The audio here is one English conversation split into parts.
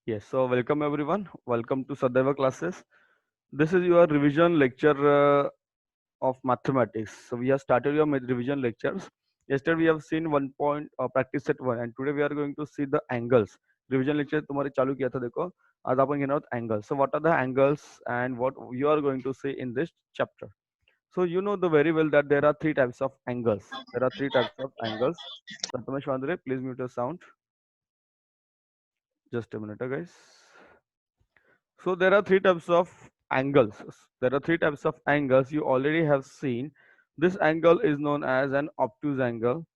Yes, so welcome everyone. Welcome to Sadaiva classes. This is your revision lecture of mathematics. So we have started your revision lectures. Yesterday we have seen one point practice set one, and today we are going to see the angles. Revision lecture तुम्हारे चालू किया था देखो. आज आपण घेणार आहोत angles. So what are the angles and what you are going to see in this chapter? So you know the very well that there are three types of angles. There are three types of angles. Prathamesh Vandre, please mute your sound. Just a minute, guys. So there are three types of angles. There are three types of angles you already have seen. This angle is known as an obtuse angle.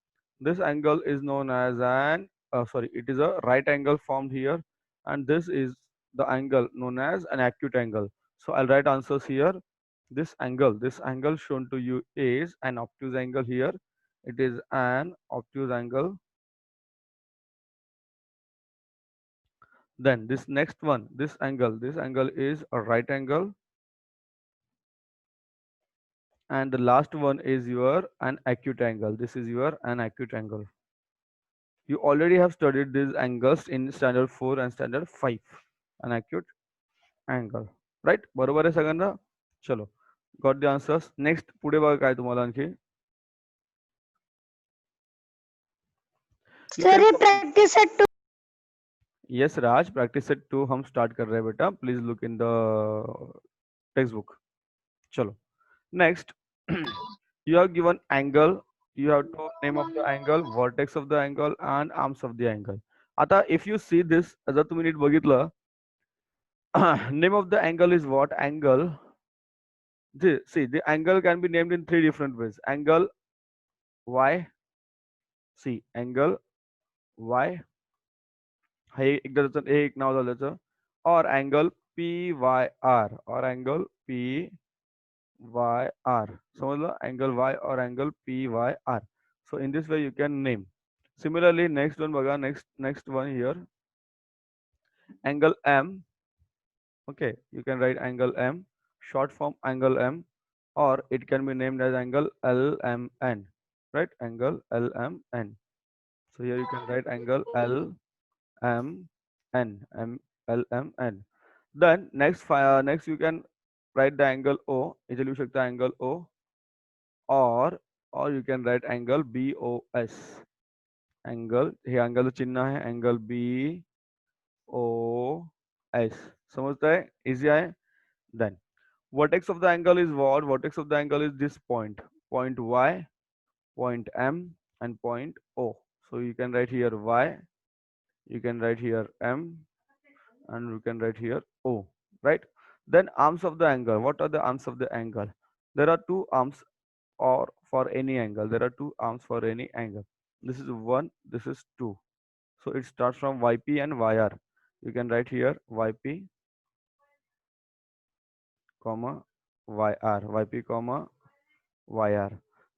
This angle is known as an it is a right angle formed here, and this is the angle known as an acute angle. So I'll write answers here. This angle shown to you is an obtuse angle here. It is an obtuse angle. Then this next one, this angle is a right angle, and the last one is your an acute angle. This is your an acute angle. You already have studied these angles in standard 4 and standard 5. An acute angle, right? बरोबर आहे सगळ्यांना. चलो, got the answers. Next पुढे बघा काय तुम्हाला आणखी. You sir can ये comment. Practice set two Yes Raj, practice set 2 हम start कर रहे हैं बेटा. Please look in the textbook. चलो. Next, you are given angle. You have to name of the angle, vertex of the angle, and arms of the angle. आता if you see this, जर तुम्ही NEET बघितलं, name of the angle is what? Angle. See, the angle can be named in three different ways. Angle Y. See, angle Y. हे एकदा त्याचं हे एक नाव झालं त्याचं. Or angle PYR. Or angle PYR. समजलं? Angle Y or angle PYR. So in this way you can name. Similarly, next one बघा, next one here. Angle M. Okay, you can write angle M. Short form angle M, or it can be named as angle LMN. Right? Angle LMN. So here you can write angle LMN. LMN. Then next you can write the angle O. इथे लिहू शकता angle O, or you can write angle BOS. Angle hey angle चिन्ह है, angle BOS. समझता है? Easy है? Then vertex of the angle is what? Vertex of the angle is this point. Point Y, point M, and point O. So you can write here Y, you can write here M, and you can write here O. Right? Then arms of the angle. What are the arms of the angle? There are two arms or for any angle. There are two arms for any angle. This is 1, this is 2. So it starts from YP and YR. You can write here YP, comma, YR. YP, comma, YR.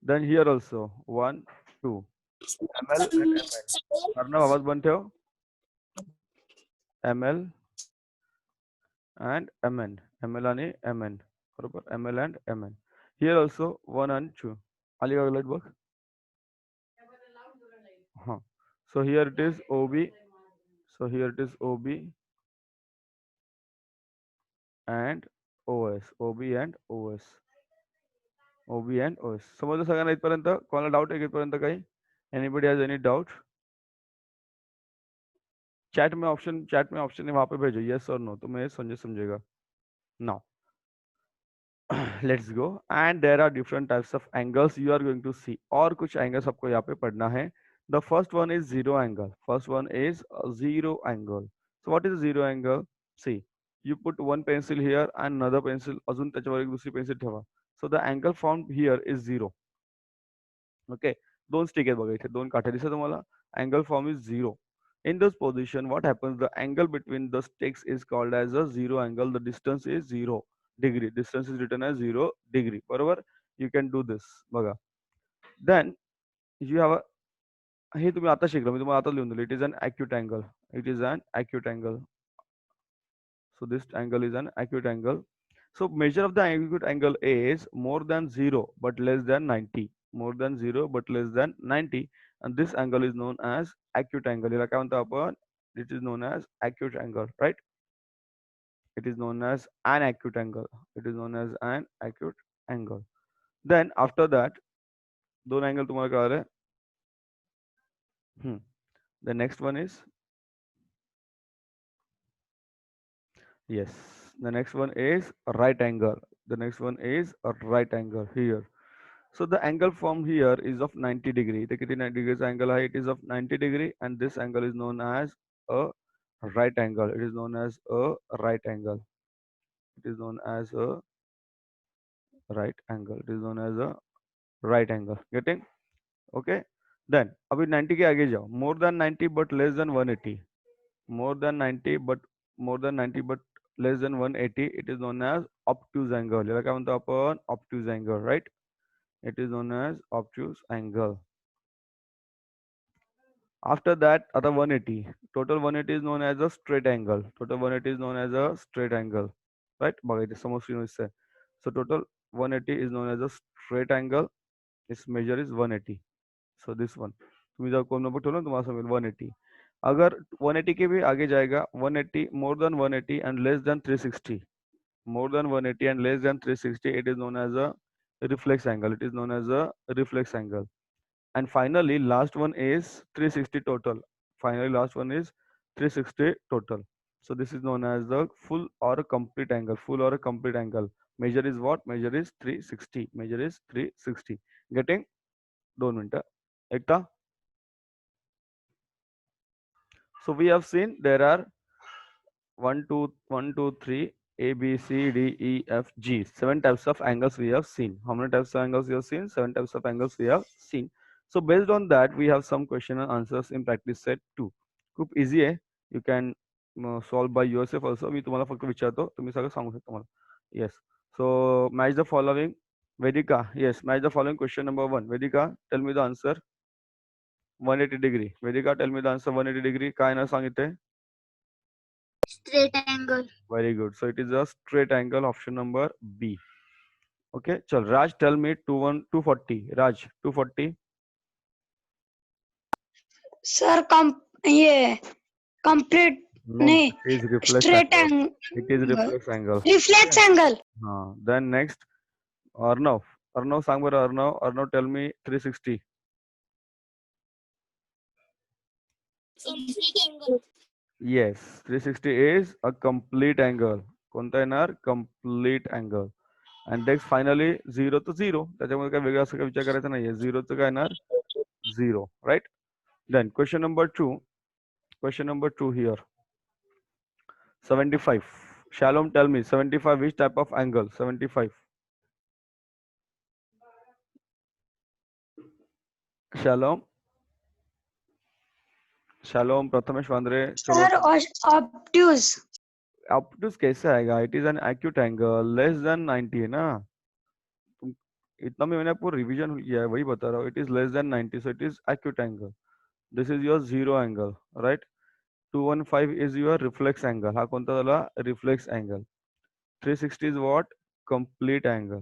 Then here also 1, 2. ML and MN. Arnav आवाज बंद ठेव. ML and MN. ML आणि MN. बरोबर. ML and MN. Here also 1 and 2. आली का light बघ. Huh. So here it is OB. So here it is OB and OS. OB and OS. OB and OS. समजलं सगळ्यांना इथपर्यंत? कोणाला doubt आहे इथपर्यंत काही? Anybody has any doubt? Chat में ऑप्शन है, वहां पे भेजो yes or no, तो मैं समझेगा. Now let's go, and there are different types of angles you are going to see. और कुछ angles आपको यहाँ पे पढ़ना है. The first one is zero angle. First one is a zero angle. So what is zero angle? See, you put one pencil here and another pencil, अजून त्याच्यावर एक दुसरी pencil ठेवा. So the angle formed here is zero. Okay, दोन stick आहेत बघा इथे, दोन काठ्या दिसतात तुम्हाला. Angle form is zero. In this position, what happens? The angle between the sticks is called as a zero angle. The distance is 0 degree. Distance is written as 0 degree. बरोबर? You can do this. बघा. Then you have a, हे तुम्ही आता शिकला, मी तुम्हाला आता लिहून दिलं. It is an acute angle. It is an acute angle. So this angle is an acute angle. So measure of the acute angle is more than 0 but less than 90. More than 0 but less than 90. And this angle is known as acute angle. याला काय म्हणतो आपण? It is known as acute angle, right? It is known as an acute angle. It is known as an acute angle. Then after that, दोन angle तुम्हाला कळाले. Hmm. The next one is, yes, the next one is a right angle. The next one is a right angle here. So the angle from here is of 90 degree. The किती 90 degrees angle है? It is of 90 degree, and this angle is known as a right angle. It is known as a right angle. It is known as a right angle. It is known as a right angle. Getting? Okay. Then अभी 90 के आगे जाओ. More than 90 but less than 180. More than 90 but more than 90 but less than 180. It is known as obtuse angle. याला काय म्हणतो आपण? Obtuse angle, right? It is known as obtuse angle. After that, other 180. Total 180 is known as a straight angle. Total 180 is known as a straight angle, right? बघा इथे समोर screen वर दिसतंय. So total 180 is known as a straight angle. Its measure is 180. So this one. तुम्ही जर कोण number ठेवला ना तुम्हाला समजेल 180. अगर 180 के भी आगे जाएगा 180 more than 180 and less than 360. More than 180 and less than 360, it is known as a reflex angle. It is known as a reflex angle. And finally, last one is 360 total. Finally, last one is 360 total. So this is known as the full or a complete angle. Full or a complete angle. Measure is what? Measure is 360. Measure is 360. Getting? 2 minutes. Ekta? So we have seen there are 1, 2, 1, 2, 3, A, B, C, D, E, F, G. 7 types of angles we have seen. How many types of angles we have seen? 7 types of angles we have seen. So based on that, we have some question and answers in practice set 2. खूप easy आहे. You can solve by yourself also. मी तुम्हाला फक्त विचारतो, तुम्ही सगळं सांगू शकता मला. Yes. So match the following. Vedika, yes, match the following question number 1. Vedika, tell me the answer. 180 degree. Vedika, tell me the answer. 180 degree. काय ना सांगितले? Straight angle. Very good. So it is a straight angle, option number B. Okay. Chal, Raj, tell me 240. Raj, 240. Sir, ये complete No, नहीं, it is reflex straight angle. angle. It is reflex angle. Reflex Okay. angle. Then next, Arnav. Arnav, sang bara Arnav. Arnav, tell me 360. Complete angle. Yes, 360 is a complete angle. कोणता येणार? Complete angle. And next finally 0 to 0. त्याच्यामध्ये काय वेगळा असं काय विचार करायचा नाहीये. 0 चं काय येणार? 0, right? Then question number 2. Question number 2 here. 75. Shalom, tell me 75 which type of angle? 75. Shalom. Shalom, Prathamesh Vandre. Sir, obtuse. Obtuse कैसे आएगा? It is an acute angle less than 90 है ना? इतना में मैंने आपको रिवीजन किया है, वही बता रहा हूँ. It is less than 90, so it is acute angle. This is your zero angle, right? 215 is your reflex angle. हा कोणता झाला? Reflex angle. 360 is what? Complete angle.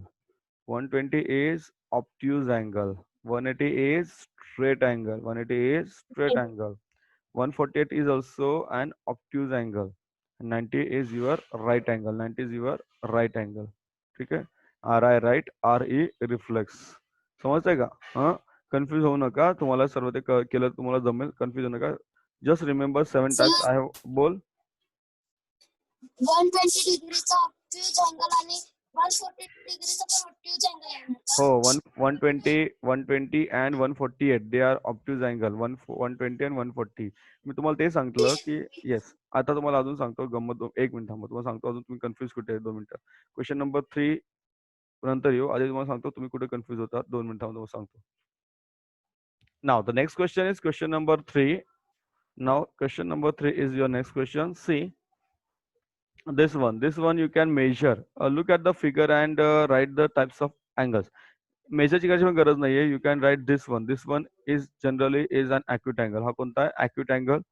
120 is obtuse angle. 180 is straight angle. 180 is straight angle. 148 is also an obtuse angle. 90 is your right angle. 90 is your right angle. ठीक है? RI right, RE reflex. समजतंय का? हाँ, confuse होऊ नका. तुम्हाला सर्व ते केलं तुम्हाला जमेल. कन्फ्यूज होऊ नका. Just remember 7 types. I have बोल. 120 degreeचा obtuse angle आणि 140 degreeचा पण obtuse angle आहे. हो, 120 and 148 they are obtuse angle. 120 and 140. मी तुम्हाला ते सांगितलं की येस. आता तुम्हाला अजून सांगतो गंमत. 1 मिनिट थांबा. तुम्हाला सांगतो अजून तुम्ही कन्फ्यूज कुठे आहे. 2 मिनिटं. क्वेश्चन नंबर 3 नंतर येऊ. आधी तुम्हाला सांगतो तुम्ही कुठे कन्फ्यूज होतात. 2 मिनिटं तुम्हाला सांगतो. Now the next question is question number 3. Now question number 3 is your next question. See this one. This one you can measure. Look at the figure and write the types of angles. मेजरची करायची पण गरज नाहीये. You can write this one. This one is generally is an acute angle. हा कोणता आहे? Acute angle.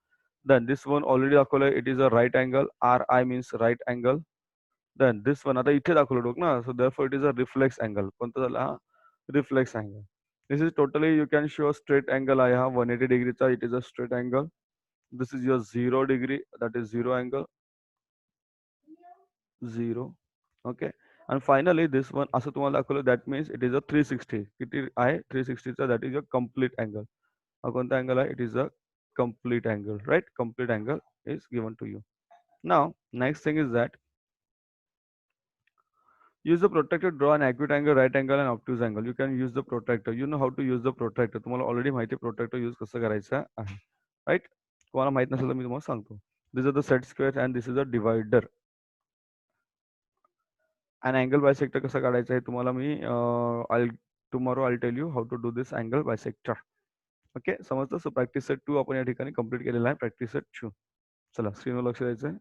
Then this one already दाखवलंय. It is a right angle. RI means right angle. Then this one आता इथे दाखवलं डोक ना. So therefore it is a reflex angle. कोणता झाला हा? Reflex angle. This is totally you can show straight angle आहे हा 180 degreeचा. It is a straight angle. This is your 0 degree, that is 0 angle, 0. Okay. And finally this one असं तुम्हाला दाखवलं, that means it is a 360. किती आहे 360 चा, that is your complete angle. हा कोणता angle आहे? It is a complete angle, right? Complete angle is given to you. Now next thing is that use the protractor, draw an acute angle, right angle and obtuse angle. You can use the protractor. You know how to use the protractor. तुम्हाला already माहिती आहे protractor use कसं करायचं आहे, right? तुम्हाला माहित नसेल तर मी तुम्हाला सांगतो. These are the set squares and this is a divider. An angle bisector कसा काढायचा आहे तुम्हाला मी tomorrow I'll tell you how to do this angle bisector. Okay, समजतं? सो प्रॅक्टिस सेट 2 आपण या ठिकाणी कंप्लीट केलेला आहे. Practice set 2. चला स्क्रीनवर लक्ष द्यायचं आहे.